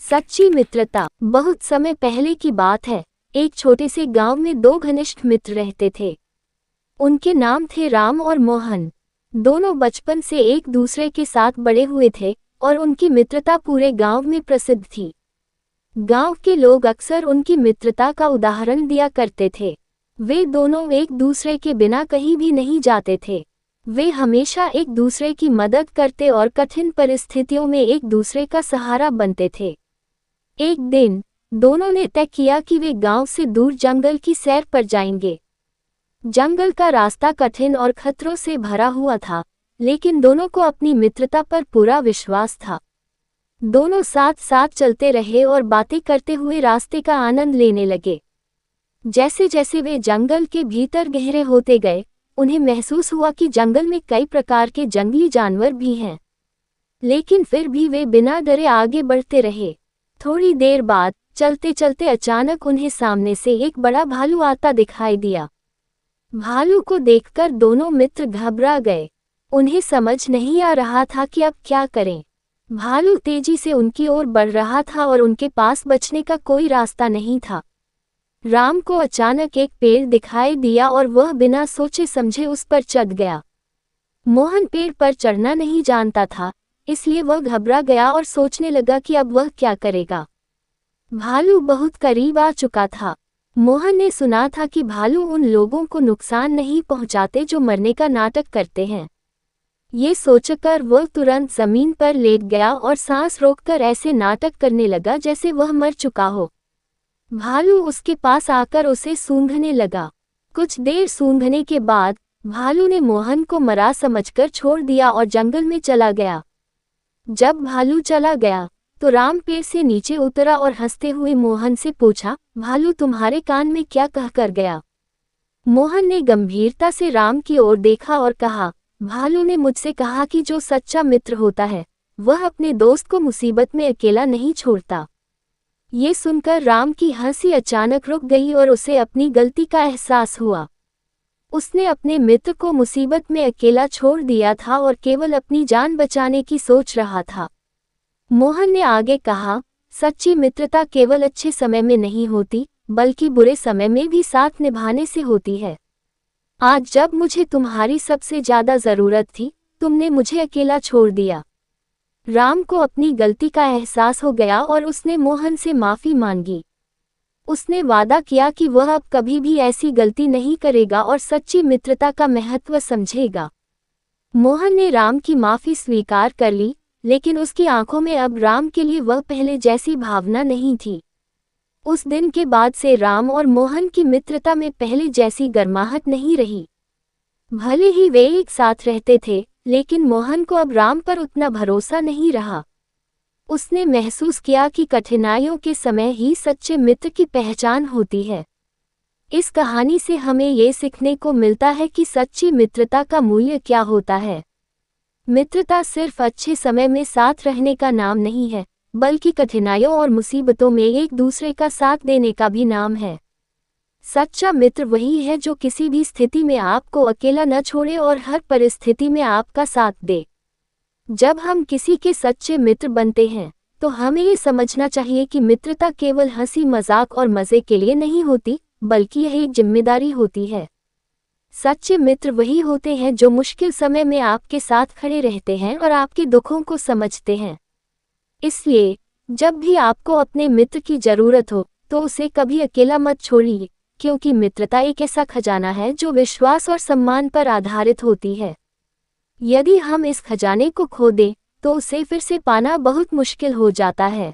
सच्ची मित्रता। बहुत समय पहले की बात है। एक छोटे से गांव में दो घनिष्ठ मित्र रहते थे। उनके नाम थे राम और मोहन। दोनों बचपन से एक दूसरे के साथ बड़े हुए थे और उनकी मित्रता पूरे गांव में प्रसिद्ध थी। गांव के लोग अक्सर उनकी मित्रता का उदाहरण दिया करते थे। वे दोनों एक दूसरे के बिना कहीं भी नहीं जाते थे। वे हमेशा एक दूसरे की मदद करते और कठिन परिस्थितियों में एक दूसरे का सहारा बनते थे। एक दिन दोनों ने तय किया कि वे गांव से दूर जंगल की सैर पर जाएंगे। जंगल का रास्ता कठिन और खतरों से भरा हुआ था, लेकिन दोनों को अपनी मित्रता पर पूरा विश्वास था। दोनों साथ साथ चलते रहे और बातें करते हुए रास्ते का आनंद लेने लगे। जैसे जैसे वे जंगल के भीतर गहरे होते गए, उन्हें महसूस हुआ कि जंगल में कई प्रकार के जंगली जानवर भी हैं। लेकिन फिर भी वे बिना डरे आगे बढ़ते रहे। थोड़ी देर बाद चलते चलते अचानक उन्हें सामने से एक बड़ा भालू आता दिखाई दिया। भालू को देखकर दोनों मित्र घबरा गए। उन्हें समझ नहीं आ रहा था कि अब क्या करें। भालू तेजी से उनकी ओर बढ़ रहा था और उनके पास बचने का कोई रास्ता नहीं था। राम को अचानक एक पेड़ दिखाई दिया और वह बिना सोचे समझे उस पर चढ़ गया। मोहन पेड़ पर चढ़ना नहीं जानता था, इसलिए वह घबरा गया और सोचने लगा कि अब वह क्या करेगा। भालू बहुत करीब आ चुका था। मोहन ने सुना था कि भालू उन लोगों को नुकसान नहीं पहुंचाते जो मरने का नाटक करते हैं। ये सोचकर वह तुरंत जमीन पर लेट गया और सांस रोककर ऐसे नाटक करने लगा जैसे वह मर चुका हो। भालू उसके पास आकर उसे सूंघने लगा। कुछ देर सूंघने के बाद भालू ने मोहन को मरा समझकर छोड़ दिया और जंगल में चला गया। जब भालू चला गया तो राम पेड़ से नीचे उतरा और हंसते हुए मोहन से पूछा, भालू तुम्हारे कान में क्या कहकर गया? मोहन ने गंभीरता से राम की ओर देखा और कहा, भालू ने मुझसे कहा कि जो सच्चा मित्र होता है वह अपने दोस्त को मुसीबत में अकेला नहीं छोड़ता। ये सुनकर राम की हंसी अचानक रुक गई और उसे अपनी गलती का एहसास हुआ। उसने अपने मित्र को मुसीबत में अकेला छोड़ दिया था और केवल अपनी जान बचाने की सोच रहा था। मोहन ने आगे कहा, सच्ची मित्रता केवल अच्छे समय में नहीं होती, बल्कि बुरे समय में भी साथ निभाने से होती है। आज जब मुझे तुम्हारी सबसे ज्यादा जरूरत थी, तुमने मुझे अकेला छोड़ दिया। राम को अपनी गलती का एहसास हो गया और उसने मोहन से माफी मांगी। उसने वादा किया कि वह अब कभी भी ऐसी गलती नहीं करेगा और सच्ची मित्रता का महत्व समझेगा। मोहन ने राम की माफी स्वीकार कर ली, लेकिन उसकी आंखों में अब राम के लिए वह पहले जैसी भावना नहीं थी। उस दिन के बाद से राम और मोहन की मित्रता में पहले जैसी गर्माहट नहीं रही। भले ही वे एक साथ रहते थे, लेकिन मोहन को अब राम पर उतना भरोसा नहीं रहा। उसने महसूस किया कि कठिनाइयों के समय ही सच्चे मित्र की पहचान होती है। इस कहानी से हमें ये सीखने को मिलता है कि सच्ची मित्रता का मूल्य क्या होता है। मित्रता सिर्फ अच्छे समय में साथ रहने का नाम नहीं है, बल्कि कठिनाइयों और मुसीबतों में एक दूसरे का साथ देने का भी नाम है। सच्चा मित्र वही है जो किसी भी स्थिति में आपको अकेला न छोड़े और हर परिस्थिति में आपका साथ दे। जब हम किसी के सच्चे मित्र बनते हैं, तो हमें ये समझना चाहिए कि मित्रता केवल हंसी मजाक और मजे के लिए नहीं होती, बल्कि यह एक जिम्मेदारी होती है। सच्चे मित्र वही होते हैं जो मुश्किल समय में आपके साथ खड़े रहते हैं और आपके दुखों को समझते हैं। इसलिए जब भी आपको अपने मित्र की जरूरत हो, तो उसे कभी अकेला मत छोड़िए, क्योंकि मित्रता एक ऐसा खजाना है जो विश्वास और सम्मान पर आधारित होती है। यदि हम इस खजाने को खो दें, तो उसे फिर से पाना बहुत मुश्किल हो जाता है।